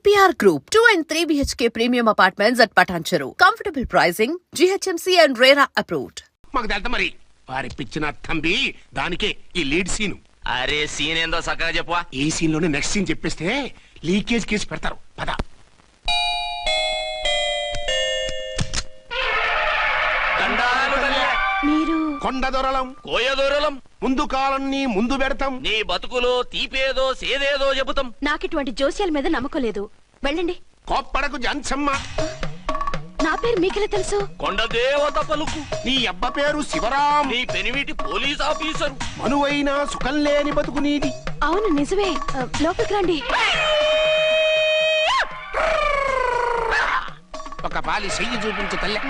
EPR Group, 2 and 3 BHK premium apartments at Patancheru. Comfortable pricing, GHMC and RERA approved. మాకు తెలుత మరి వారి పిచ్చిన తంబి దానికే ఈ లీడ్ సీన్. అరే సీన్ ఏందో సక్కగా చెప్పవా. ఈ సీన్ లోనే నెక్స్ట్ సీన్ చెప్పేస్తే లీకేజ్ కేసు పెడతారు. పద. మీరు కొండ దొరలం కోయ దూరలం ముందు కాలన్ని ముందు పెడతాం. నీ బతుకులో తీపేదో సేదేదో చెబుతాం. నాకిటువంటి జోస్యాల మీద నమ్మకం లేదు. వెళ్ళండి. కోప్పడకు జన్సమ్మ. నా పేరు మీకెలా తెలుసు? కొండ దేవత పలుకు. నీ అబ్బ పేరు శివరాం. నీ పెనిమిటి పోలీస్ ఆఫీసరు. మనువైన సుఖం లేని బతుకు నీది. అవును నిజమే. లోపలికి రండి. ఒక పాలి చెయ్యి చూపించు తల్లె.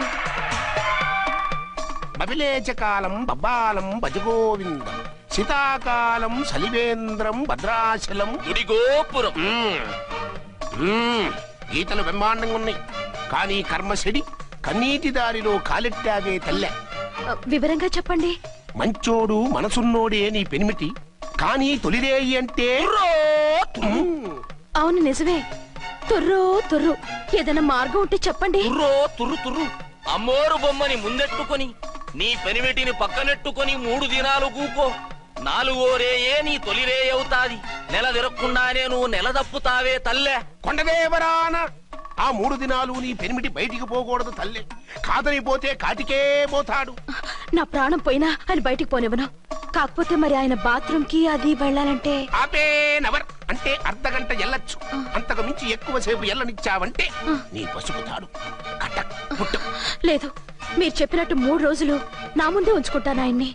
బబిలేచకాలం బబ్బాలం భజగోవిందం, శీతాకాలం సలివేంద్రం భద్రాచలం గుడిగోపురం. గీతలు బ్రహ్మాండంగా ఉన్నాయి, కానీ కర్మశడి కన్నీటి దారిలో కాలెట్టావే తల్లె. వివరంగా చెప్పండి. మంచోడు మనసున్నోడే నీ పెనిమిటి, కానీ తొలిరేయి అంటే అవును నిజమే. తుర్రు తుర్రు. ఏదైనా మార్గం ఉంటే చెప్పండి. తుర్రో తుర్రు తుర్రు. అమ్మోరు బొమ్మని ముందెట్టుకొని నీ పెనిమిటిని పక్కనెట్టుకొని 3 దినాలు కూకో. 4వ రేయే నీ తొలి రే అవుతాది. నెల తిరగకుండానే నువ్వు నెల తప్పుతావే తల్లే. కొండదేవరాన ఆ 3 దినాలు నీ పెనిమిటి బయటికి పోకూడదు తల్లే. కాదని పోతే కాటికే పోతాడు. నా ప్రాణం పోయినా ఆయన బయటికి పోనివ్వను. కాకపోతే మరి ఆయన బాత్రూమ్ కి అది వెళ్ళాలంటే ఆపేనవర్ అంటే అర్ధగంట ఎల్లొచ్చు. అంతకు మించి ఎక్కువసేపు ఎల్లనిచ్చావంటే నీ పసుపుతాడు కటక్ పుట్టక్. లేదు, మీరు చెప్పినట్టు 3 రోజులు నా ముందే ఉంచుకుంటాను ఆయన్ని.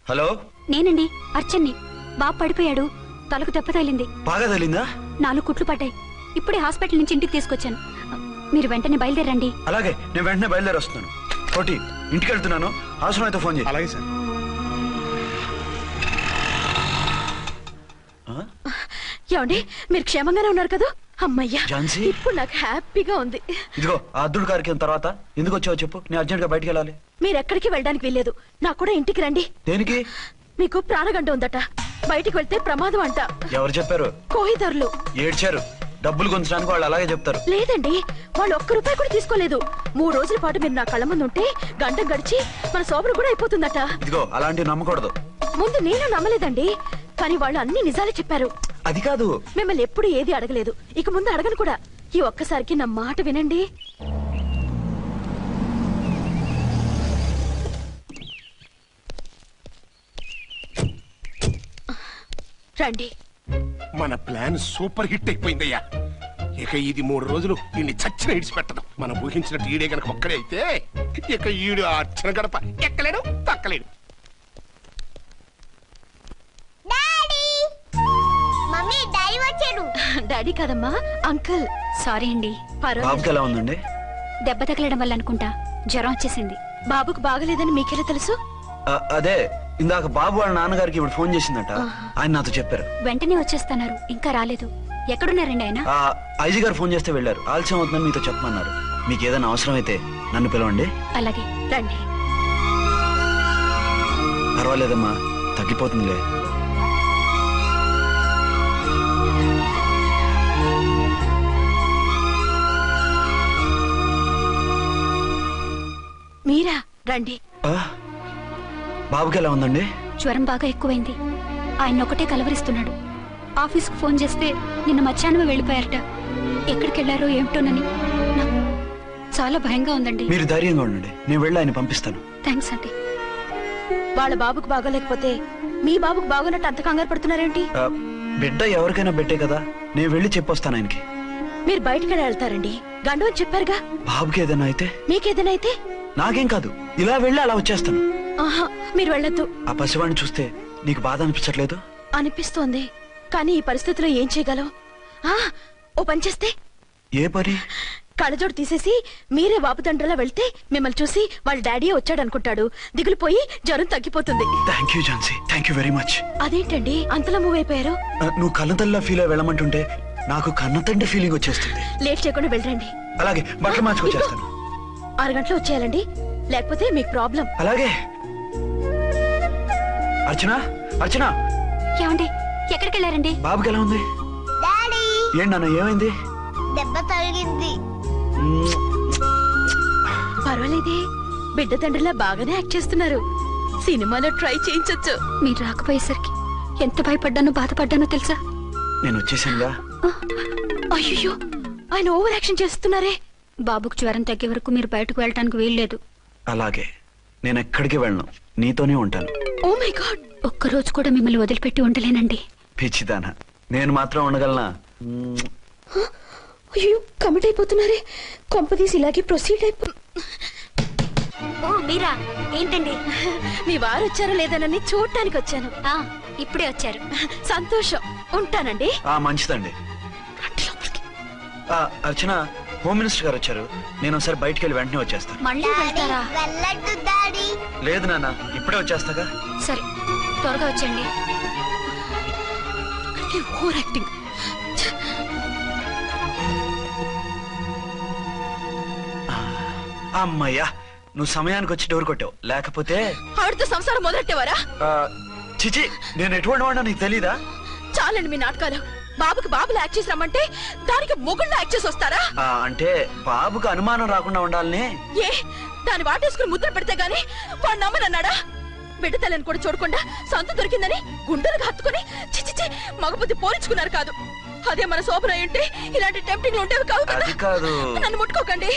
హలో, నేనండి అర్చన్ని. బాబు పడిపోయాడు, తలకు దెబ్బ తగిలింది. బాగా తగిలిందా? 4 కుట్లు పడ్డాయి. ఇప్పుడే హాస్పిటల్ నుంచి ఇంటికి తీసుకొచ్చాను. మీరు వెంటనే బయలుదేరండి. అలాగే, నేను వెంటనే బయలుదేరి వస్తున్నాను. కోటి, ఇంటికి వెళ్తున్నాను. అవసరమైతే ఫోన్ చేయి. అలాగే సార్. ఏమండి, మీరు క్షేమంగానే ఉన్నారు కదా? అమ్మయ్యా, ఝాన్సీ? ఇప్పుడు నాకు హ్యాపీగా ఉంది. ఇదిగో ఆ అద్దుడు కార్యక్రమం తర్వాత ఎందుకు వచ్చావో చెప్పు. నేను అర్జెంట్ గా బయటికి వెళ్ళాలి. మీరు ఎక్కడికి వెళ్ళడానికి వీల్లేదు. నాకు కూడా ఇంటికి రండి. దేనికి? మీకు ప్రాణగంట ఉందట. బయటికి వెళ్తే ప్రమాదం అంట. ఎవరు చెప్పారు? కోహిదర్లు ఏడ్చారు. డబ్బులు గుంచడానికి వాళ్ళు అలాగే చెప్తారు. లేదండి, వాళ్ళు ₹1 కూడా తీసుకోలేదు. 3 రోజుల పాటు మీరు నా కళ్ళ ముందు ఉంటే గంట గడిచి మన సోబరు కూడా అయిపోతుందట. ఇదిగో అలాంటివి నమ్మకూడదు. ముందు నేను నమ్మలేదండి, కానీ వాళ్ళు అన్ని నిజాలే చెప్పారు. అది కాదు, మిమ్మల్ని ఎప్పుడు ఏది అడగలేదు, ఇక ముందు అడగను కూడా. ఈ ఒక్కసారికి నా మాట వినండి. రండి. మన ప్లాన్ సూపర్ హిట్ అయిపోయిందయ్యా. ఇక ఇది 3 రోజులు ఈయన్ని చచ్చిన ఇడిచిపెట్టడం. మనం ఊహించినట్టు ఈడే గనక ఒక్కడే అయితే ఇక ఈడు ఆ అర్చన గడప ఎక్కలేడు తక్కలేడు. డాడీ కదమ్మా, అంకుల్. సారీ అండి. బాబుకి ఎలా ఉందండి? దెబ్బ తగలడం వల్ల అనుకుంటా జ్వరం వచ్చేసింది. బాబుకు బాగలేదని మీకెలా తెలుసు? అదే ఇందాక బాబు వాళ్ళ నాన్నగారికి ఇప్పుడు ఫోన్ చేసిందట. ఆయన నాతో చెప్పారు. వెంటనే వచ్చేస్తున్నారు, ఇంకా రాలేదు. ఎక్కడున్నారండి ఆయన? ఐజీ గారు ఫోన్ చేస్తే వెళ్ళారు. ఆలస్యం అవుతుందని మీతో చెప్పమన్నారు. మీకు ఏదైనా అవసరం అయితే నన్ను పిలవండి. అలాగే రండి. పర్వాలేదమ్మా, తగ్గిపోతుందిలే. మీరా? రండి. బాబుకి ఎలా ఉందండి? జ్వరం బాగా ఎక్కువైంది. ఆయన ఒకటే కలవరిస్తున్నాడు. ఆఫీస్కు ఫోన్ చేస్తే నిన్న మధ్యాహ్నమే వెళ్ళిపోయారట. ఎక్కడికి వెళ్లారో ఏమిటోనని నాకు చాలా భయంగా ఉందండి. మీరు ధైర్యంగా ఉండండి, నేను వెళ్ళి ఆయన పంపిస్తాను. థ్యాంక్స్ అండి. వాళ్ళ బాబుకు బాగోలేకపోతే మీ బాబుకు బాగోనట్టు అంత కంగారు పడుతున్నారేంటి? బిడ్డ ఎవరికైనా బెట్టే కదా, నేను వెళ్ళి చెప్పొస్తాను ఆయనకి. మీరు బయటకు వెళ్తారండి, గండు అని చెప్పారుగా. బాబుకి ఏదైనా అయితే? మీకేదైనా అయితే? నాకేం కాదు, ఇలా వెళ్ళి అలా వచ్చేస్తాను. ఆహా, మీరు వెళ్ళొద్దు. ఆ పసివాడిని చూస్తే నీకు బాధ అనిపించట్లేదు? అనిపిస్తోంది, కానీ ఈ పరిస్థితిలో ఏం చేయగలం? ఓ పని చేస్తే? ఏ పని? కళ్ళజోడు తీసేసి మీరే వాపుతండ్రలా వెళ్తే మిమ్మల్ని చూసి వాళ్ళ డాడీ వచ్చాడు అనుకుంటాడు. దిగులు పోయి జ్వరం తగ్గిపోతుంది. Thank you Jhansi, thank you very much. అదేంటండి అంతలా మూవ్ అయిపోయారు? నువ్వు కన్నతల్లా ఫీల్ అయి వెళ్ళమంటుంటే నాకు కన్నతండ్రి ఫీలింగ్ వచ్చేస్తుంది. లేట్ చేయకుండా వెళ్ళండి. అలాగే, బట్టలు మార్చుకొచ్చేస్తాను. 6 గంటలు వచ్చేయాలండి, లేకపోతే మీకు ప్రాబ్లం. అలాగే. అర్చన, అర్చన. ఏమండి ఎక్కడికి వెళ్ళారండి? బాబుకి ఎలా ఉంది? డాడీ ఏంటి నాన్న ఏమైంది? దెబ్బ తగిలింది. పర్వాలేదే, బిడ్డ తండ్రిలా బాగానే యాక్ట్ చేస్తున్నారు. సినిమాలో ట్రై చేయించొచ్చు. మీరు రాకపోయేసరికి ఎంత భయపడ్డానో బాధపడ్డానో తెలుసా? నేను వచ్చేసానుగా. అయ్యో, ఆయన ఓవర్ యాక్షన్ చేస్తున్నారే. బాబుకు జ్వరం తగ్గే వరకు మీరు బయటకు వెళ్ళటానికి వీల్లేదు. అలాగే, నేను ఎక్కడికి వెళ్ళను, నీతోనే ఉంటాను. ఓ మై గాడ్, ఒక్కరోజు కూడా మిమ్మల్ని వదిలిపెట్టి ఉండలేనండి. పిచ్చిదానా, నేను మాత్రం ఉండగలనా? అయ్యో కమిట్ అయిపోతున్నారే. కొంపదీసి ఇలాగే ప్రొసీడ్ అయిపో. ఓ మీరా, ఏంటండి? మీ వారు వచ్చారో లేదనని చూడటానికి వచ్చాను. ఇప్పుడే వచ్చారు. సంతోషం, ఉంటానండి. మంచిదండి. అర్చన, హోమ్ మినిస్టర్ గారు వచ్చారు. నేను ఒకసారి బయటికి వెళ్ళి వెంటనే వచ్చేస్తాను. మళ్ళీ వెళ్తారా? వెళ్ళొద్దు డాడీ. లేదు నాన్న, ఇప్పుడే వచ్చేస్తాగా. సరే, త్వరగా వచ్చండి. Over acting. అమ్మయ్యా, నువ్వు సమయానికి వచ్చి డోర్ కొట్టావు, లేకపోతే ఆవిడతో సంసారం మొదలెట్టేవారా? చిచి, నేను ఎటువంటి వాడినా నీకు తెలీదా? చాలండి మీ నాటకాలు. బాబుకి బాబులు యాక్ట్ చేసి రమ్మంటే దానికి మొగుళ్ళు యాక్ట్ చేసి వస్తారా? అంటే బాబుకు అనుమానం రాకుండా ఉండాలని. ఏ, దాన్ని వాటేసుకుని ముద్ర పెడితే గాని వాడు నమ్మనన్నాడా? బిడ్డ తల్లిని కూడా చూడకుండా సంత దొరికిందని గుండెలకు హత్తుకుని చిచిచి మగబుద్ధి పోల్చుకున్నారు కాదు. అదే మన శోభన ఉంటే ఇలాంటి టెంప్టింగ్ ఉండేవి కావు కదా. అది కాదు. నన్ను ముట్టుకోకండి,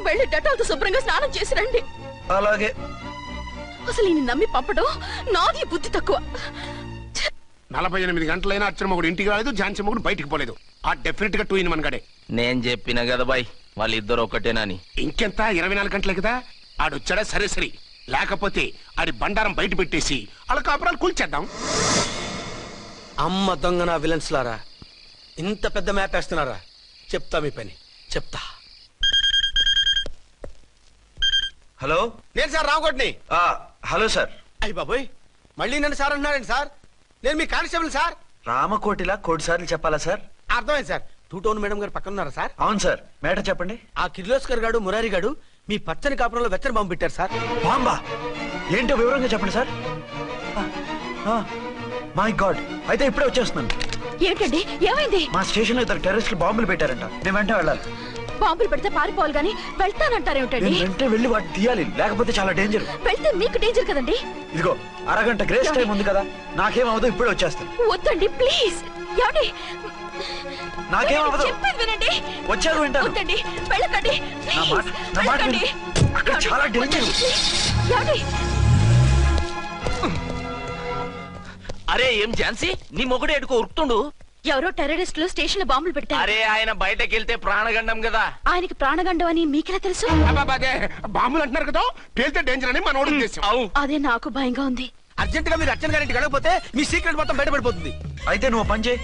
వెళ్ళి డెటాల్తో శుభ్రంగా స్నానం చేసి రండి. అలాగే. అసలు ఈయన నమ్మి పంపడం నాది బుద్ధి తక్కువ. 48 గంటలైనా అర్చన మొగుడు ఇంటికి రాలేదు, ఝాన్సీ మొగుడు బయటికి పోలేదు. ఆ డెఫినెట్ గా 2 in 1 గడే. నేను చెప్పిన కదా బాయ్, వాళ్ళిద్దరు ఒకటేనని. ఇంకెంత 24 గంటలే కదా. ఆడొచ్చాడా సరే సరే, లేకపోతే ఆడి బండారం బయట పెట్టేసి వాళ్ళ కాపురాలు కూల్చేద్దాం. అమ్మ దొంగ నా విలన్స్ లారా, ఇంత పెద్ద మ్యాప్ వేస్తున్నారా? చెప్తా మీ పని, చెప్తా. హలో, నేను సార్ రామకోటిని. Hello sir. అయ్యి బాబోయ్, మళ్ళీ నన్ను సార్ అంటున్నారండి సార్? నేను మీ కానిస్టేబుల్ సార్. రామకోటిలా కోటి సార్లు చెప్పాలా సార్? అర్థమైంది సార్. 2 టౌన్ మేడం గారు పక్కన ఉన్నారా సార్? అవును సార్. మేటర్ చెప్పండి. ఆ కిర్లోస్కర్ గాడు, మురారి గాడు మీ పచ్చని కాపురంలో వెచ్చని బాంబు పెట్టారు సార్. బాంబా? ఏంటో వివరంగా చెప్పండి సార్. మై గాడ్, అయితే ఇప్పుడే వచ్చేస్తున్నాను. ఏంటండి, ఏమైంది? మా స్టేషన్ లో ఇద్దరు టెర్రరిస్టులు బాంబులు పెట్టారంట. నేను వెంటనే వెళ్ళాలి. బాంబులు పెడితే పారిపోవాలి గాని వెళ్తానంటారేమిటండి? నేను వెంటనే వెళ్ళి వాటిని తీయాలి, లేకపోతే చాలా డేంజర్. వెళ్తే మీకు డేంజర్ కదండి. ఇదిగో అరగంట గ్రేస్ టైం ఉంది కదా, నాకేమవదు, ఇప్పుడే వచ్చేస్తాను. వద్దండి ప్లీజ్. ఏమండి, నాకేమవదు, చెప్పేది వినండి. వచ్చాక వింటాను. వద్దండి, వెళ్ళకండి ప్లీజ్. నా మాట విను. అక్కడ చాలా డేంజర్. ఏమండి, అరే ఏం ఝాన్సీ, నీ మొగుడు ఎడుకో ఉరుకుతుండు. ఎవరో టెర్రరిస్టులు స్టేషన్ లో బాంబులు పెట్టారు. అరే ఆయన బయటకెళ్తే ప్రాణగండం కదా. ఆయనకి ప్రాణగండం అని మీకెలా తెలుసు? అదే బాంబులు అంటున్నారు కదా, పేలితే డేంజర్ అని మన ఉద్దేశం. అదే నాకు భయంగా ఉంది. అర్జెంట్ గా మీరు అర్చన గారింటికి వెళ్ళకపోతే మీ సీక్రెట్ మొత్తం బయటపడిపోతుంది. అయితే నువ్వు పని చేయి.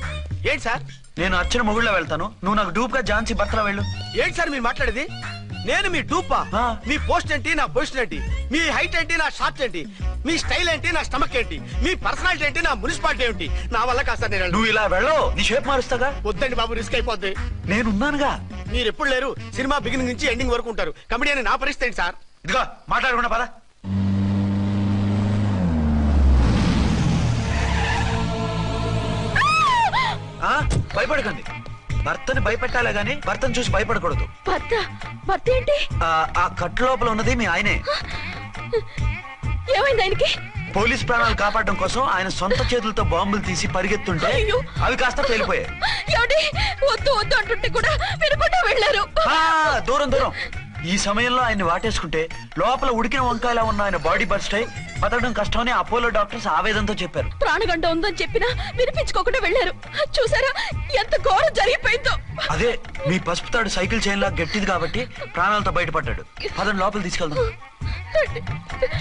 ఏంటి సార్? నేను అర్చన మొగుళ్ళ వెళ్తాను, నువ్వు నాకు డూప్ గా ఝాన్సీ భర్తలో వెళ్ళు. ఏంటి సార్ మీరు మాట్లాడేది? నేను మీ డూపా? మీ పోస్ట్ ఏంటి, నా పొజిషన్ ఏంటి? మీ హైట్ ఏంటి, నా షార్ట్ ఏంటి? మీ స్టైల్ ఏంటి, నా స్టమక్ ఏంటి? మీ పర్సనాలిటీ ఏంటి, నా మున్సిపాలిటీ ఏంటి? నా వల్ల కాస్త నేను నువ్వు ఇలా వెళ్ళవు, నీ షేప్ మారుస్తాగా. వద్దండి బాబు, రిస్క్ అయిపోద్ది. నేనున్నానుగా. మీరు ఎప్పుడు లేరు, సినిమా బిగినింగ్ నుంచి ఎండింగ్ వరకు ఉంటారు. కమిడియన్ నా పరిస్థితి ఏంటి సార్? ఇదిగో మాట్లాడకుండా పద. భయపడకండి, భర్తని భయపెట్టాలే గాని భర్తను చూసి భయపడకూడదు. భర్త? భర్త ఏంటి? ఆ కట్టు లోపల ఉన్నది మీ ఆయనే. ఏమైంది ఆయనకి? పోలీస్ ప్రాణాలు కాపాడడం కోసం ఆయన సొంత చేతులతో బాంబులు తీసి పరిగెత్తుంటే అయ్యో, అవి కాస్త పేలిపోయాయి. ఏమండి, వద్దు వద్దు అంటుంటే కూడా వినకుండా వెళ్ళారు. దూరం దూరం. ఈ సమయంలో ఆయన్ని వాటేసుకుంటే లోపల ఉడికిన వంకాయలా ఉన్న ఆయన బాడీ బర్స్ట్ అయి బతకడం కష్టమని అపోలో డాక్టర్స్ ఆవేదంతో చెప్పారు. ప్రాణగంట ఉందని చెప్పినా వినిపించుకోకుండా వెళ్ళారు. చూసారా ఎంత ఘోరం జరిగిపోయిందో. అదే మీ పసుపు తాడు సైకిల్ చైన్ లా గట్టిది కాబట్టి ప్రాణాలతో బయటపడ్డాడు. పదండి లోపల తీసుకెళ్దాం.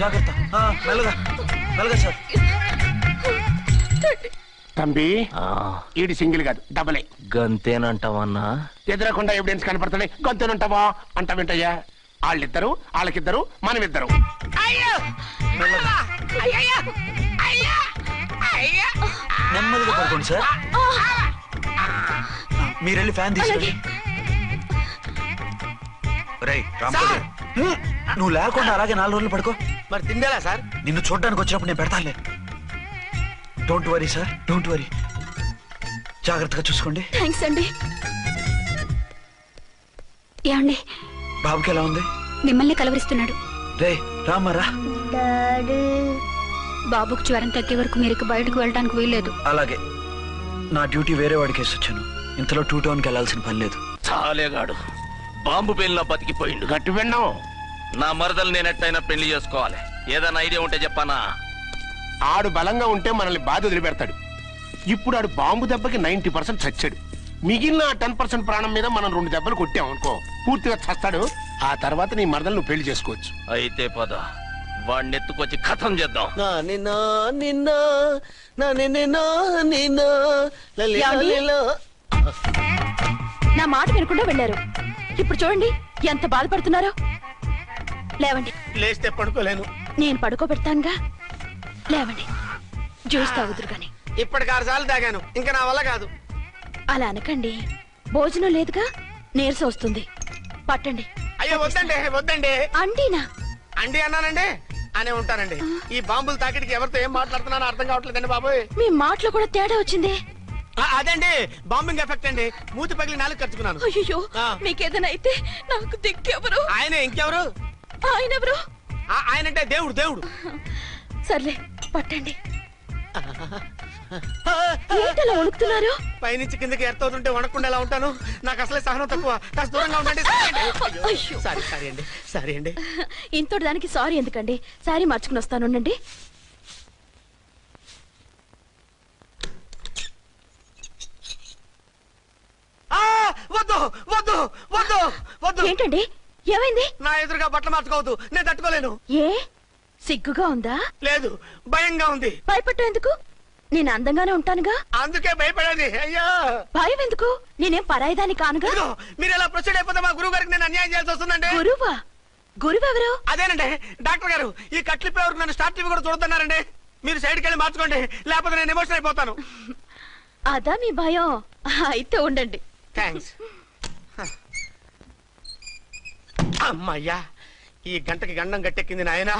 జాగ్రత్త, మెల్లగా మెల్లగా సార్. తంబి, ఈడి సింగిల్ కాదు డబలే. గంతేనంటావన్నా? ఎదురకుండా ఎవిడెన్స్ కనపడుతుంది, గొంతునుంటావా అంటావేంటయ్యా? వాళ్ళిద్దరు, వాళ్ళకిద్దరు, మనమిద్దరు. నెమ్మదిగా పడుకోండి సార్. మీరు వెళ్ళి ఫ్యాన్ తీసుకోండి. నువ్వు లేకుండా అలాగే 4 రోజులు పడుకో. మరి తిండేలా సార్? నిన్ను చూడడానికి వచ్చినప్పుడు నేను పెడతానులే. Don't worry sir, don't worry. జాగ్రత్తగా చూసుకోండి. థ్యాంక్స్ అండి. ఏమండి, బాబుకి ఎలా ఉంది? మిమ్మల్ని కలవరిస్తున్నాడు. రే రామారా. డాడీ బాబుకు జ్వరం తగ్గే వరకు మీరు బయటకు వెళ్ళడానికి వీల్లేదు. అలాగే. నా డ్యూటీ వేరే వాడికి వేసి వచ్చాను. ఇంతలో 2 టౌన్కి వెళ్ళాల్సిన పని లేదు. చాలేగాడు బాంబు పేలిన బతికిపోయిండు. గట్టి విన్నాం. నా మరదలు నేను ఎట్టయినా పెళ్లి చేసుకోవాలి. ఏదైనా ఐడియా ఉంటే చెప్పానా? ఆడు బలంగా ఉంటే మనల్ని బాధ వదిలిపెడతాడు. ఇప్పుడు ఆడు బాంబు దెబ్బకి 90% చచ్చాడు. మిగిలిన 10% ప్రాణం మీద మనం 2 దెబ్బలు కొట్టాం అనుకో, పూర్తిగా చస్తాడు. ఆ తర్వాత నీ మరదలు నువ్వు పెళ్లి చేసుకోవచ్చు. అయితే పద, వాడిని ఎత్తుకొచ్చి కథం చేద్దాం. నా మాట వినకుండా వెళ్ళారు. ఇప్పుడు చూడండి ఎంత బాధపడుతున్నారో. లేవండి. లేస్తే పడుకోలేను. నేను పడుకోబెడతానుగా. లేవండి, జ్యూస్ తాగుదురు గాని. ఇప్పటికి 6 సార్లు తాగాను, ఇంకా నా వల్ల కాదు. అలా అనకండి, భోజనం లేదుగా, నీరసం వస్తుంది. పట్టండి. అయ్యో వద్దండి, వద్దండి. అండినా? అండి అన్నానండి, అనే ఉంటానండి. ఈ బాంబులు తాకిడికి ఎవరితో ఏం మాట్లాడుతున్నానో అర్థం కావట్లేదండి బాబోయ్. మీ మాటలో కూడా తేడా వచ్చింది. అదండి బాంబింగ్ ఎఫెక్ట్ అండి. మూతి పగిలి 4 కరుచుకున్నాను. అయ్యో, మీకేదైనా అయితే నాకు దిక్కెవరు? ఆయనే, ఇంకెవరు? ఆయనెవరు? ఆయనంటే దేవుడు. దేవుడు. సర్లే, పట్టండి. ఏంటలా వణుకుతున్నారు? పైనుంచి కిందకి ఎర్తవుతుంటే వణకుండా ఎలా ఉంటాను? నాకు అసలే సహనం తక్కువ. కాస్త దూరంగా ఉండండి. అయ్యో. సారీ అండి. ఇంతటి దానికి సారీ ఎందుకండి? సారీ మార్చుకుని వస్తాను, ఉండండి. వద్దు వద్దు వద్దు వద్దు. ఏంటండి, ఏమైంది? నా ఎదురుగా బట్టలు మార్చుకోవద్దు, నేను తట్టుకోలేను. ఏ సిగ్గుగా ఉందా? లేదు, భయంగా ఉంది. భయపట్టు ఎందుకు? నేను అందంగానే ఉంటానుగా. అందుకే భయపడేది. అయ్యా, భయం ఎందుకు? నేనేం పరాయిదాన్ని కానుగా. ఇదిగో, మీరు ఎలా ప్రొసీడ్ అయిపోతే మా గురువు గారికి నేను అన్యాయం చేయాల్సి వస్తుందండి. గురువా? గురువెవరు? అదేనండి డాక్టర్ గారు. ఈ కట్లిప్పే వరకు నన్ను స్టార్ట్ టీవీ కూడా చూడొద్దన్నారండి. మీరు సైడ్కి వెళ్ళి మార్చుకోండి, లేకపోతే నేను ఎమోషన్ అయిపోతాను. అదా మీ భయం? అయితే ఉండండి. థ్యాంక్స్. అమ్మయ్యా, ఈ గంటకి గండం గట్టెక్కింది నాయనా.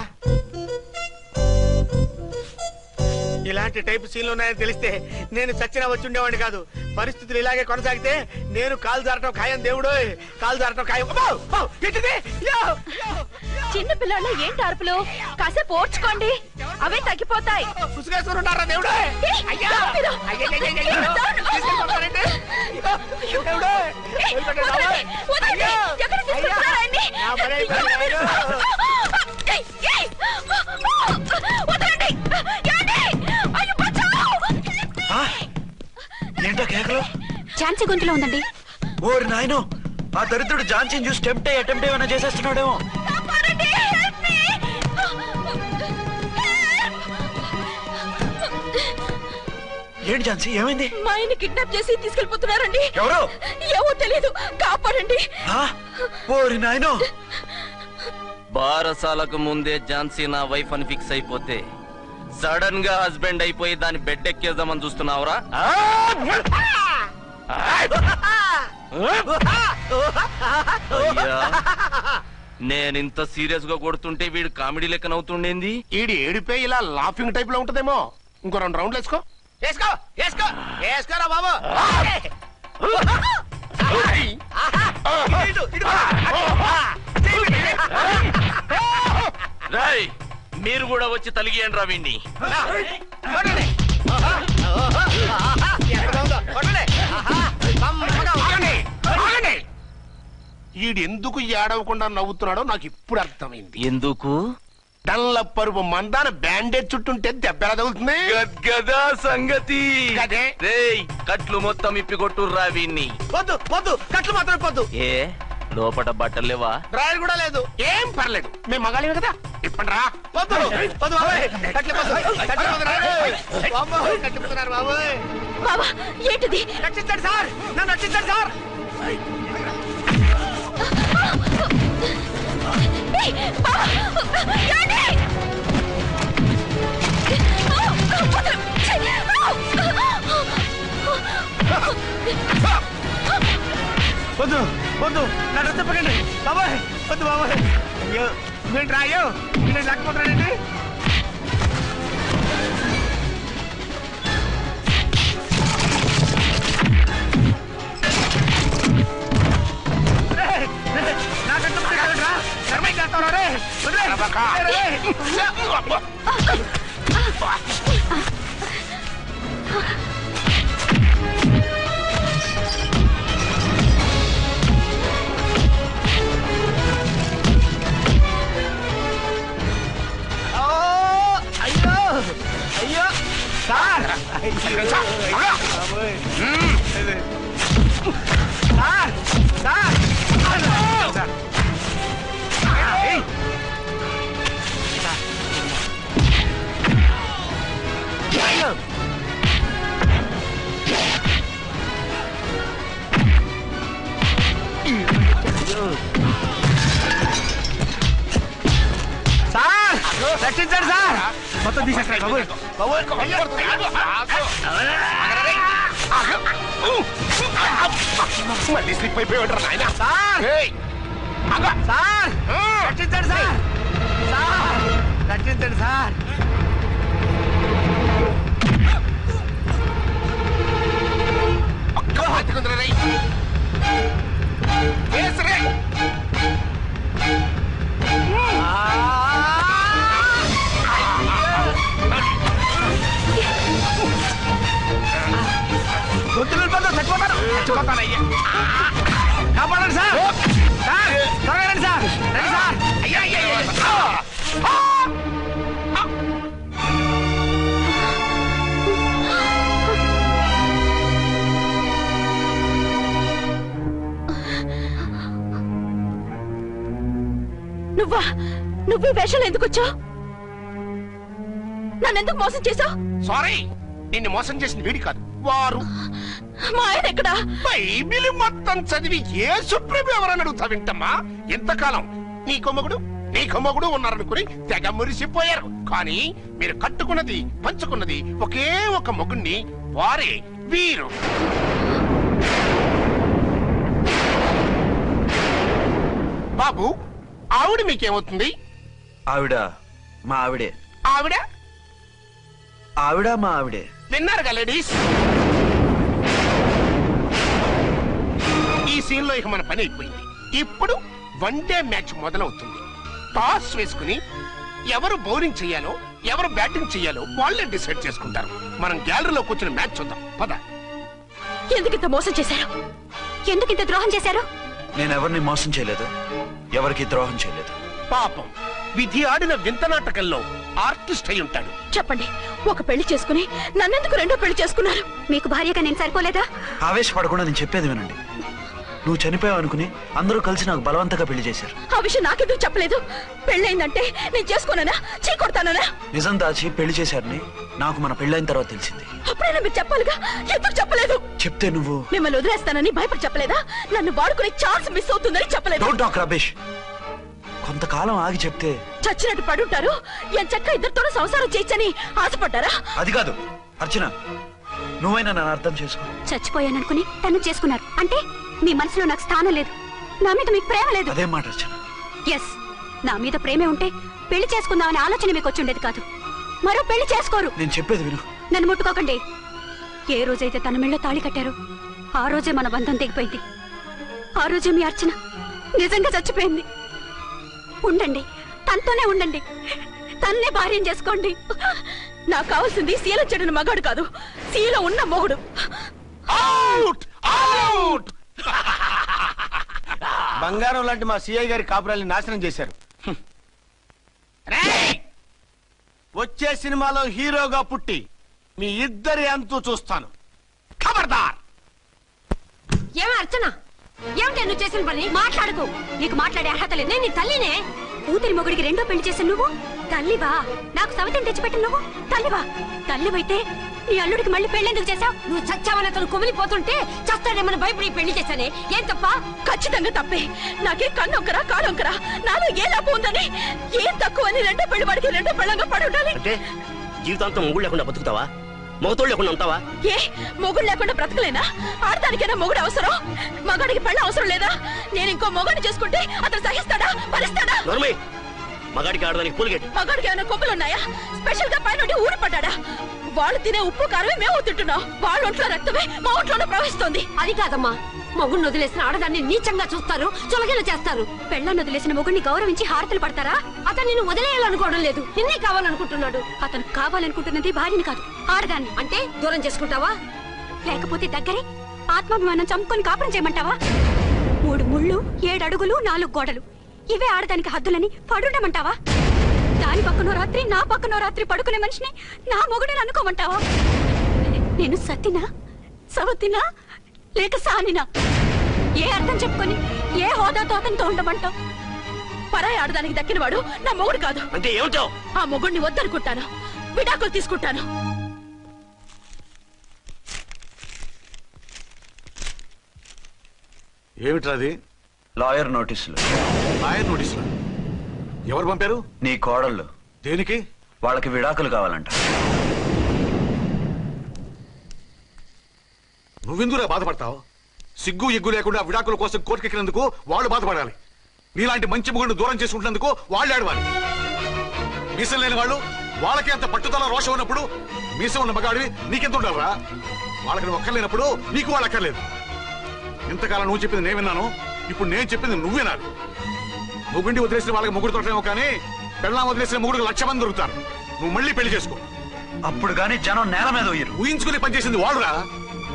ఇలాంటి టైప్ సీన్లు ఉన్నాయని తెలిస్తే నేను చచ్చినా వచ్చి ఉండేవాడిని కాదు. పరిస్థితులు ఇలాగే కొనసాగితే నేను కాలు జారటం ఖాయం. దేవుడు, కాలు జారటం ఖాయం. చిన్న పిల్లలు ఏంటి అరుపులు? కాసేపు ఓర్చుకోండి, అవే తగ్గిపోతాయి. పుసుకేసుకుని ఉన్నారా దేవుడు? ఏంటో కేకలు? ఛాన్సీ గొంతులో ఉందండి. ఓరి నాయనో, ఆ దరిద్రుడు ఝాన్సీని చూసి అటెంప్ట్ ఏమైనా చేసేస్తున్నాడేమో. ఏంటి ఝాన్సీ, ఏమైంది? మా ఆయన కిడ్నాప్ చేసి తీసుకెళ్లిపోతున్నారండి. ఎవరు? ఏవో తెలీదు, కాపాడండి. ఓరి నాయనో. బారసాలకు ముందే ఝాన్సీ నా వైఫ్ అని ఫిక్స్ అయిపోతే సడన్ గా హస్బెండ్ అయిపోయి దాన్ని బెడ్ ఎక్కేద్దామని చూస్తున్నావురా? నేనింత సీరియస్ గా కొడుతుంటే వీడు కామెడీ లెక్క నవ్వుతుండేంది. ఈడి ఏడిపోయి ఇలా లాఫింగ్ టైప్ లో ఉంటదేమో. ఇంకో 2 రౌండ్లు వేసుకో. వేసుకో వేసుకో వేసుకోరా బాబు. రాయ్, మీరు కూడా వచ్చి తలిగియండి రా వీణ్ణి. ఈడు ఎందుకు ఏడవకుండా నవ్వుతున్నాడో నాకు ఇప్పుడు అర్థమైంది. ఎందుకు? డల్ల పరుపు మందాన బ్యాండేజ్ చుట్టుంటే దెబ్బ ఎలా తగులుతుంది? గద్గదా సంగతి. గదే. రేయ్, కట్లు మొత్తం ఇప్పి కొట్టుర్రా వీణ్ణి. వద్దు వద్దు, కట్లు మాత్రం పొద్దు. ఏ లోపట బట్టలు లేవా? డ్రాయర్ కూడా లేదు. ఏం పర్లేదు, మేము మగాలేము కదా. ఇప్పండి రా. వద్దు వద్దు బాబాయ్, కట్లు పొద్దు, కట్లు పొద్దు బాబాయ్, కట్లు పొద్దున్నారు బాబాయ్. బాబా, ఏంటిది? రక్షించండి సార్, నన్ను రక్షించండి సార్. వద్దు వద్దు, నా డ్రెస్ చెప్పకండి బాబాయ్. వద్దు బాబాయ్. అయ్యో, నేను రాయో నేను లేకపోతున్నానండి. రక్షించండి సార్. మొత్తం తీసేస్తాను. మళ్ళీ స్లిప్ అయిపోయాడు నాయన. సార్ సార్ రక్షించండి సార్. సార్ రక్షించండి సార్. కాపాడండి సార్. సార్ త్వరగా రండి సార్. రండి సార్. నువ్వు వేషాలు ఎందుకు వచ్చావు? నన్నెందుకు మోసం చేశావు? సారీ, నిన్ను మోసం చేసిన వీడి కాదు, వారు. మా ఆయన ఎక్కడా? బైబిల్ మొత్తం చదివి ఏ సుప్రీం ఎవరని అడుగుతా వింటమ్మా. ఎంతకాలం నీ కొమ్మగుడు ఉన్నారనుకుని తెగ మురిసిపోయారు. కానీ మీరు కట్టుకున్నది పంచుకున్నది ఒకే ఒక మొగుణ్ణి, వారే వీరు. బాబు, ఆవిడ మీకేమవుతుంది? ఆవిడ మా ఆవిడే. ఆవిడ ఆవిడ మా ఆవిడే. విన్నారుగా లేడీస్? ఈ సీన్ లో ఇక మన పని అయిపోయింది. ఇప్పుడు వన్ డే మ్యాచ్ మొదలవుతుంది. టాస్ వేసుకుని ఎవరు బౌలింగ్ చెయ్యాలో ఎవరు బ్యాటింగ్ చెయ్యాలో వాళ్ళే డిసైడ్ చేసుకుంటారు. మనం గ్యాలరీలో కూర్చుని మ్యాచ్ చూద్దాం. పద. ఎందుకింత మోసం చేశారు? ఎందుకింత ద్రోహం చేశారు? నేను ఎవరిని మోసం చేయలేదు, ఎవరికి ద్రోహం చేయలేదు. పాపం, విధి ఆడిన వింత నాటకంలో ఆర్టిస్ట్ అయి ఉంటాడు. చెప్పండి, ఒక పెళ్లి చేసుకుని నన్నెందుకు రెండో పెళ్లి చేసుకున్నారు? మీకు భార్యగా నేను సరిపోలేదా? ఆవేశపడకుండా నేను చెప్పేది వినండి. నువ్వు చనిపోయావు అనుకుని అందరూ కలిసి నాకు బలవంతంగా పెళ్లి చేశారు. ఆ విషయం నాకెందుకు చెప్పలేదు? పెళ్ళైందంటే నేను చేసుకోనా, చీకొడతానా? నిజం దాచి పెళ్లి చేశారని నాకు మన పెళ్ళైన తర్వాత తెలిసింది. అప్పుడైనా మీరు చెప్పాలిగా, ఎందుకు చెప్పలేదు? చెప్తే నువ్వు మిమ్మల్ని వదిలేస్తానని భయపడి చెప్పలేదా? నన్ను వాడుకునే ఛాన్స్ మిస్ అవుతుందని చెప్పలేదు. Don't talk rubbish. కొంతకాలం ఆగి చెప్తే చచ్చినట్టు పడుంటారు. ఎంచక్క ఇద్దరితోనూ సంసారం చేయొచ్చని ఆశపడ్డారా? అది కాదు అర్చన, నువ్వైనా నన్ను అర్థం చేసుకో. చచ్చిపోయాననుకుని తను చేసుకున్నారు అంటే మీ మనసులో నాకు స్థానం లేదు, నా మీద మీకు ప్రేమ లేదు. అదే మాట అర్చన. ఎస్, నా మీద ప్రేమే ఉంటే పెళ్లి చేసుకుందామనే ఆలోచన మీకు వచ్చి ఉండేది కాదు. మరో పెళ్లి చేసుకోరు. నేను చెప్పేది విను. నన్ను ముట్టుకోకండి. ఏ రోజైతే తన మెళ్ళో తాళి కట్టారో ఆ రోజే మన బంధం తెగిపోయింది. ఆ రోజే మీ అర్చన నిజంగా చచ్చిపోయింది. ఉండండి, తనతోనే ఉండండి, తన్నే భార్యం చేసుకోండి. నాకు కావాల్సింది శీల చెడిన మగాడు కాదు, శీల ఉన్న మొగుడు. బంగారం లాంటి మా సిఐ గారి కాపురాల్ని నాశనం చేశారు. వచ్చే సినిమాలో హీరోగా పుట్టి మీ ఇద్దరి అంతూ చూస్తాను. ఖబర్దార్. ఏమే అర్చన, ఏమిటి నువ్వు చేసిన పని? మాట్లాడుకో, నీకు మాట్లాడే అర్హత లేదు. నేను నీ తల్లినే. కూతురి మొగుడికి రెండో పెళ్లి చేసిన నువ్వు తల్లివా? నాకు సవితని తెచ్చిపెట్టిన నువ్వు తల్లివా? తల్లివైతే నీ అల్లుడికి మళ్ళీ పెళ్లి చేశావు? నువ్వు చచ్చావని అతను కుమిలిపోతుంటే చస్తాడేమని భయపడి పెళ్లి చేశానే. ఏం తప్ప? ఖచ్చితంగా తప్పే. నాకే కన్నొక్కరా కాడొక్కరా, నాలో ఏ లాభం ఉందని, ఏం తక్కువ అని రెండో పెళ్లి వాడికి రెండో పెళ్ళంగా పడి ఉండాలి. అంటే జీవితాంతం మొగుడు లేకుండా బతుకుతావా? మొగతోడు లేకుండా ఉంటావా? ఏ మొగుడు లేకుండా బ్రతకలేనా? ఆడదానికైనా మొగుడు అవసరం, మగాడికి పెళ్ళ అవసరం లేదా? నేను ఇంకో మొగాడిని చేసుకుంటే అతను సహిస్తాడా, భరిస్తాడా? మగాడికి ఆడదానికి పూలిగేట్. మగాడికి ఏమైనా కొమ్ములు ఉన్నాయా? స్పెషల్ గా పైన ఊరి పడ్డాడా? వాళ్ళు తినే ఉప్పు కారమే మేము తింటున్నాం. వాళ్ళ ఒంట్లో రక్తమే మా ఒంట్లోనే ప్రవహిస్తుంది. అది కాదమ్మా, మొగుడిని వదిలేసిన ఆడదాన్ని నీచంగా చూస్తారు, చులకన చేస్తారు. పెళ్ళాన్ని వదిలేసిన మొగుడిని గౌరవించి హారతలు పడతారా? అతను నిన్ను వదిలేయాలనుకోవడం లేదు, నిన్నే కావాలనుకుంటున్నాడు. అతను కావాలనుకుంటున్నది భార్యని కాదు, ఆడదాన్ని. అంటే దూరం చేసుకుంటావా? లేకపోతే దగ్గరే ఆత్మాభిమానం చంపుకొని కాపురం చేయమంటావా? 3 ముళ్ళు 7 అడుగులు 4 గోడలు, ఇవే ఆడదానికి హద్దులని పడుండమంటావా? దాని పక్కనో రాత్రి నా పక్కనో రాత్రి పడుకునే మనిషిని నా మొగుడని అనుకోమంటావా? నేను సతినా, సవతినా, లేక సానినా? ఏ అర్థం చెప్పుకొని ఏ హోదాతో అతనితో ఉండమంటావు? పరాయి ఆడదానికి దక్కినవాడు నా మొగుడు కాదు. అంటే ఏమిటో? ఆ మొగుడిని వద్దనుకుంటాను, విడాకులు తీసుకుంటాను. ఏమిట్రాది? లాయర్ నోటీసులు. లాయర్ నోటీసులు? ఎవరు పంపారు? నీ కోడళ్ళు. దేనికి? వాళ్ళకి విడాకులు కావాలంట. నువ్వెందుకురా బాధపడతావు? సిగ్గు ఎగ్గు లేకుండా విడాకుల కోసం కోర్టుకెక్కినందుకు వాళ్ళు బాధపడాలి. నీలాంటి మంచి మొగుడిని దూరం చేసుకుంటున్నందుకు వాళ్ళు ఆడవాలి. మీసం లేని వాళ్ళు వాళ్ళకి అంత పట్టుదల రోషం ఉన్నప్పుడు మీసం ఉన్న మగాడివి నీకెంత ఉండాలరా? వాళ్ళకి నువ్వు ఒక్కర్లేనప్పుడు నీకు వాళ్ళు అక్కర్లేదు. ఇంతకాలం నువ్వు చెప్పింది నేను విన్నాను, ఇప్పుడు నేను చెప్పింది నువ్వు వినాలి. మొగుడిని వదిలేసిన వాళ్ళకి మొగుడు తోటలేమో కానీ పెళ్ళాం వదిలేసిన మొగుడికి 1,00,000 మంది దొరుకుతారు. నువ్వు మళ్ళీ పెళ్లి చేసుకో. అప్పుడు గాని జనం నేల మీద ఊహించుకుని పనిచేసింది వాళ్ళురా.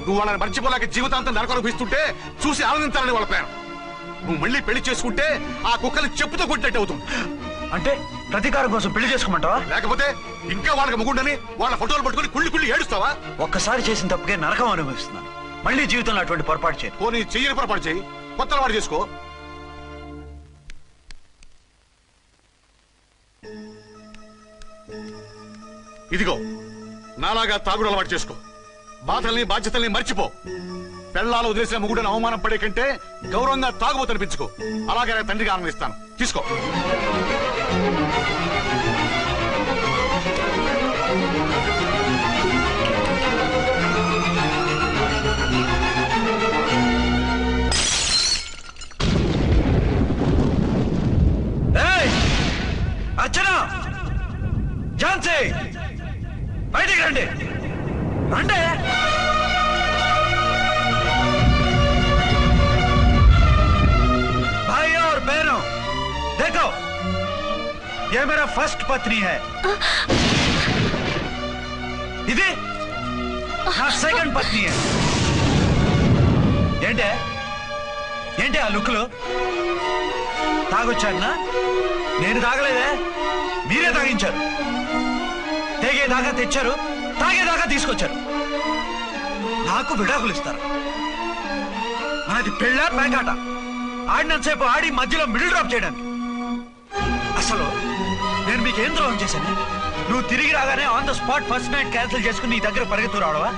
నువ్వు వాళ్ళని మర్చిపోలేక జీవితాంతం నరకనుభవిస్తుంటే చూసి ఆనందించాలని వాళ్ళ ప్లాన్. నువ్వు మళ్ళీ పెళ్లి చేసుకుంటే ఆ కుక్కలు చెప్పుతో కొట్టినట్టు అవుతుంది. అంటే ప్రతీకారం కోసం పెళ్లి చేసుకోమంటావా? లేకపోతే ఇంకా వాళ్ళకి మొగుండని వాళ్ళ ఫోటోలు పట్టుకుని కుళ్ళి కుళ్ళి ఏడుస్తావా? ఒక్కసారి చేసిన తప్పుకే నరకం అనుభవిస్తున్నాను. మళ్ళీ జీవితంలో అటువంటి పొరపాటు చేయను. పోనీ చెయ్యని పొరపాటు చేయి, కొత్త అలవాటు చేసుకో. ఇదిగో నాలాగా తాగుడు అలవాటు చేసుకో. బాధల్ని బాధ్యతల్ని మర్చిపో. పెళ్ళాలు వదిలేసిన మొగుడని అవమానం పడే కంటే గౌరవంగా తాగుబోతనిపించుకో. అలాగే తండ్రికి ఆనందిస్తాను. తీసుకో. అర్చనా, ఝాన్సీ, బయటికి రండి. రండి. भाई और बहनों, देखो, ये मेरा फर्स्ट पत्नी है. ఇది నా సెకండ్ పత్ని. ఏంటే ఏంటి ఆ లుక్లు? తాగొచ్చానా? నేను తాగలేదే, మీరే తాగించారు. తెగేదాకా తెచ్చారు, తాగేదాకా తీసుకొచ్చారు. నాకు విడాకులు ఇస్తారు. నాది పెళ్ళ పేకాట. ఆడినంతసేపు ఆడి మధ్యలో మిడిల్ డ్రాప్ చేయడానికి. అసలు నేను మీకేం ద్రోహం చేశాను? నువ్వు తిరిగి రాగానే on the spot first night cancel చేసుకుని నీ దగ్గర పరిగెత్తు రావడవా?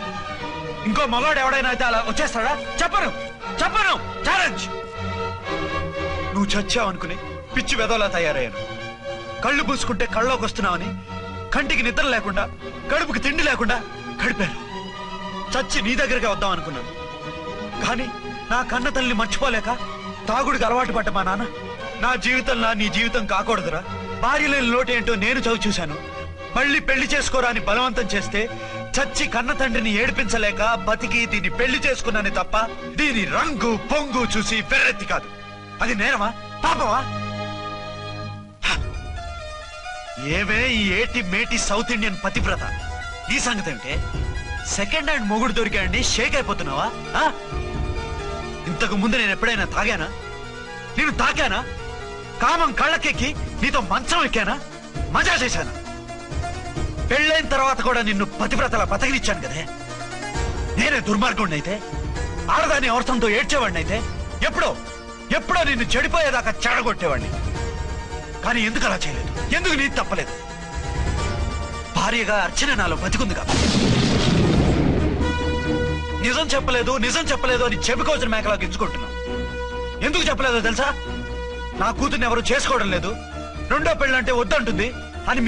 ఇంకో మగాడు ఎవడైనా అయితే అలా వచ్చేస్తాడా? చెప్పను చెప్పను, ఛాలెంజ్. నువ్వు చచ్చావు అనుకుని పిచ్చి వెదవలా తయారయ్యాను. కళ్ళు పూసుకుంటే కళ్ళలోకి వస్తున్నావని కంటికి నిద్ర లేకుండా కడుపుకి తిండి లేకుండా గడిపాను. చచ్చి నీ దగ్గరగా వద్దాం అనుకున్నాను. కానీ నా కన్న తల్లిని మర్చిపోలేక తాగుడికి అలవాటు పడ్డ మా నాన్న నా జీవితంలో నీ జీవితం కాకూడదురా, భార్య లేని లోటు ఏంటో నేను చవి చూశాను, మళ్ళీ పెళ్లి చేసుకోరా అని బలవంతం చేస్తే చచ్చి కన్న తండ్రిని ఏడిపించలేక బతికి దీన్ని పెళ్లి చేసుకున్నానే తప్ప దీని రంగు పొంగు చూసి వెర్రెత్తి కాదు. అది నేరమా, పాపమా? ఏవే ఈ ఏటి మేటి సౌత్ ఇండియన్ పతివ్రత, ఈ సంగతి ఏమిటే? సెకండ్ హ్యాండ్ మొగుడు దొరికాయండి షేక్ అయిపోతున్నావా? ఇంతకు ముందు నేను ఎప్పుడైనా తాగానా? నేను తాకానా? కామం కళ్ళకెక్కి నీతో మంచం ఎక్కానా? మజా చేశానా? పెళ్ళైన తర్వాత కూడా నిన్ను పతివ్రతలా బతకనిచ్చాను కదే. నేనే దుర్మార్గుడిని అయితే, ఆడదాన్ని అవసరంతో ఏడ్చేవాడిని అయితే ఎప్పుడో ఎప్పుడో నిన్ను చెడిపోయేదాకా చెడగొట్టేవాడిని. కానీ ఎందుకు అలా చేయలేదు? ఎందుకు నీది తప్పలేదు? భార్యగా అర్చన నాలో బతికుంది కదా. నిజం చెప్పలేదు నిజం చెప్పలేదు అని చెప్పుకోవచ్చిన మేకలా గించుకుంటున్నావు. ఎందుకు చెప్పలేదో తెలుసా? నా కూతుర్ని ఎవరు చేసుకోవడం లేదు, రెండో పెళ్ళంటే వద్దంటుంది అని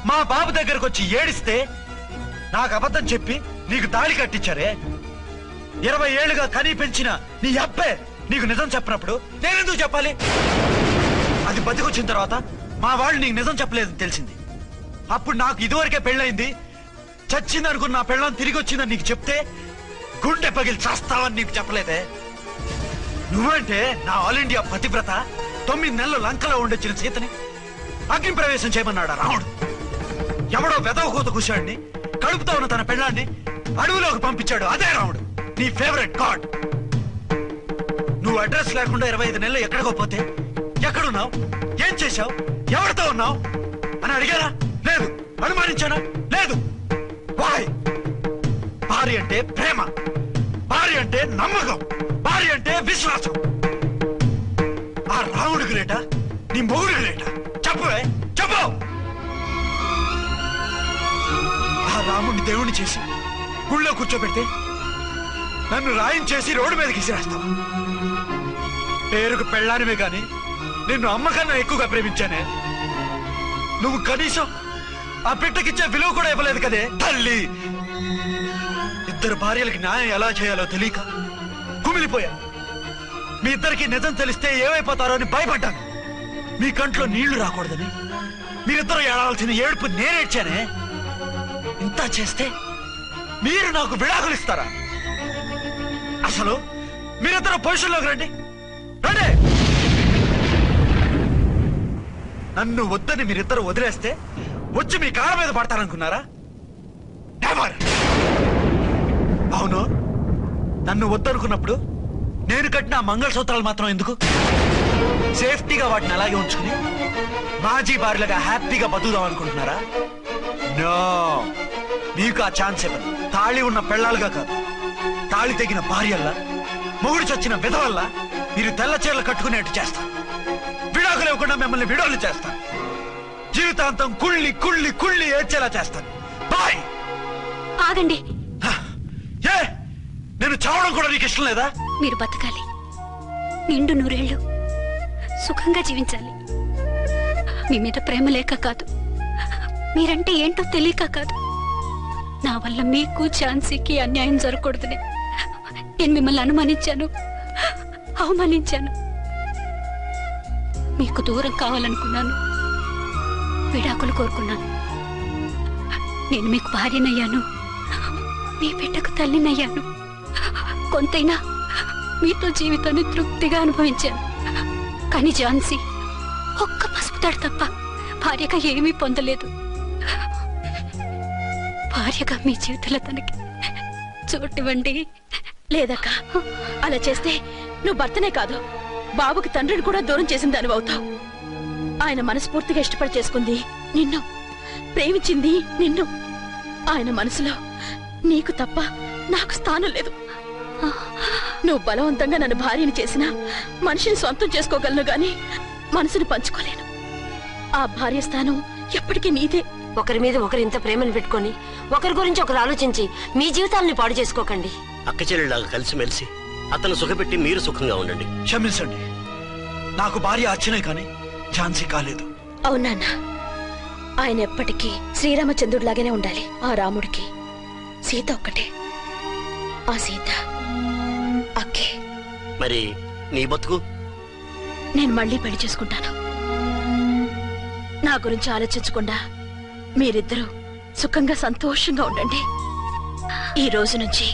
మా బాబు దగ్గరకు వచ్చి ఏడిస్తే నాకు అబద్ధం చెప్పి నీకు తాళి కట్టించారే. 20 ఏళ్లుగా కనీ పెంచిన నీ అబ్బే నీకు నిజం చెప్పినప్పుడు నేనెందుకు చెప్పాలి? అది బతికొచ్చిన తర్వాత మా వాళ్ళు నీకు నిజం చెప్పలేదని తెలిసింది. అప్పుడు నాకు ఇదివరకే పెళ్ళయింది, చచ్చిందనుకున్న నా పెళ్ళం తిరిగి వచ్చిందని నీకు చెప్తే గుండె పగిలి చేస్తావని నీకు చెప్పలేదే. నువ్వంటే నా ఆల్ ఇండియా పతివ్రత 9 నెలలు లంకలో ఉండొచ్చిన సీతని అగ్ని ప్రవేశం చేయమన్నాడా రాముడు? ఎవడో వెదవ కూత కూశాడిని, కడుపుతో ఉన్న తన పెళ్ళాన్ని అడవిలోకి పంపించాడు అదే రాముడు, నీ ఫేవరెట్ గాడ్. నువ్వు అడ్రస్ లేకుండా 25 నెలలు ఎక్కడికో పోతే ఎక్కడున్నావు, ఏం చేశావు, ఎవరితో ఉన్నావు అని అడిగారా? లేదు. అనుమానించానా? లేదు. వాయ్? భార్య అంటే ప్రేమ, భార్య అంటే నమ్మకం, భార్య అంటే విశ్వాసం. ఆ రాముడికి రేట, నీ మొగుడికి రేట? చెప్పవే, చెప్పు. ఆ రాముడిని దేవుణ్ణి చేసి గుళ్ళో కూర్చోబెడితే నన్ను రాయించేసి రోడ్డు మీదకి విసిరేస్తావా? పేరుకు పెళ్ళానివే గాని నిన్ను అమ్మకన్నా ఎక్కువగా ప్రేమించానే. నువ్వు కనీసం ఆ బిడ్డకిచ్చే విలువ కూడా ఇవ్వలేదు కదే తల్లి. ఇద్దరు భార్యలకి న్యాయం ఎలా చేయాలో తెలియక కుమిలిపోయా. మీ ఇద్దరికి నిజం తెలిస్తే ఏమైపోతారో అని భయపడ్డాను. మీ కంట్లో నీళ్లు రాకూడదని మీరిద్దరూ ఏడవలసిన ఏడుపు నేనేడ్చానే. ఇంత చేస్తే మీరు నాకు విడాకులు ఇస్తారా? అసలు మీరిద్దరు పొజిషన్లోకి రండి, రండి. నన్ను వద్దని మీరిద్దరు వదిలేస్తే వచ్చి మీ కాళ్ళ మీద పడతారనుకున్నారా? నెవర్. అవును, నన్ను వద్దనుకున్నప్పుడు నేను కట్టిన మంగళసూత్రాలు మాత్రం ఎందుకు? సేఫ్టీగా వాటిని అలాగే ఉంచుకుని మాజీ భార్యలుగా హ్యాపీగా బతుకుదాం అనుకుంటున్నారా? నో, మీకు ఆ ఛాన్స్ ఇవ్వను. తాళి ఉన్న పెళ్ళాలుగా కాదు, తాళి తెగిన భార్యల్లా, మొగుడు చచ్చిన విధవల్లా మీరు తెల్ల చీరలు కట్టుకునేట్టు చేస్తాను. విడాకులు ఇవ్వకుండా మిమ్మల్ని విడాకులు చేస్తాను. జీవితాంతం కుళ్ళి కుళ్ళి కుళ్ళి ఏడ్చేలా చేస్తాను. బాయ్. ఆగండి. ఏ, నేను చావడం కూడా నీకు ఇష్టం లేదా? మీరు బతకాలి, నిండు నూరేళ్లు సుఖంగా జీవించాలి. మీ మీద ప్రేమ లేక కాదు, మీరంటే ఏంటో తెలియక కాదు. నా వల్ల మీకు ఝాన్సీకి అన్యాయం జరగకూడదని నేను మిమ్మల్ని అనుమానించాను, అవమానించాను. మీకు దూరం కావాలనుకున్నాను, విడాకులు కోరుకున్నాను. నేను మీకు భార్యనయ్యాను, మీ బిడ్డకు తల్లినయ్యాను. కొంతైనా మీతో జీవితాన్ని తృప్తిగా అనుభవించాను. కానీ ఝాన్సీ ఒక్క పసుపుతాడు తప్ప భార్యగా ఏమీ పొందలేదు. భార్యగా మీ జీవితంలో తనకి చోటివ్వండి. లేదక్క, అలా చేస్తే నువ్వు భర్తనే కాదు, బాబుకి తండ్రిని కూడా దూరం చేసిన దానివి అవుతావు. ఆయన మనస్ఫూర్తిగా ఇష్టపడి చేసుకుంది నిన్ను, ప్రేమించింది నిన్ను. ఆయన మనసులో నీకు తప్ప నాకు స్థానం లేదు. నువ్వు బలవంతంగా నన్ను భార్యని చేసినా మనిషిని సొంతం చేసుకోగలను గాని మనసుని పంచుకోలేను. ఆ భార్య స్థానం ఎప్పటికీ నీదే. ఒకరి మీద ఒకరు ఇంత ప్రేమను పెట్టుకొని ఒకరి గురించి ఒకరు ఆలోచించి మీ జీవితాలని పాడు చేసుకోకండి. అక్క చెల్లెళ్ళలాగా కలిసిమెలిసి అతను సుఖపెట్టి మీరు సుఖంగా ఉండండి. క్షమించండి, నాకు భార్య అచ్చనే కానీ ఝాన్సీ కాలేదు. అవునన్నా, ఆయన ఎప్పటికీ శ్రీరామచంద్రుడిలాగానే ఉండాలి. ఆ రాముడికి సీత ఒక్కటే, ఆ సీత అక్కే. మరి నీ బతుకు? నేను మళ్ళీ పెళ్లి చేసుకుంటాను. నా గురించి ఆలోచించకుండా మీరిద్దరూ సుఖంగా సంతోషంగా ఉండండి. ఈ రోజు నుంచి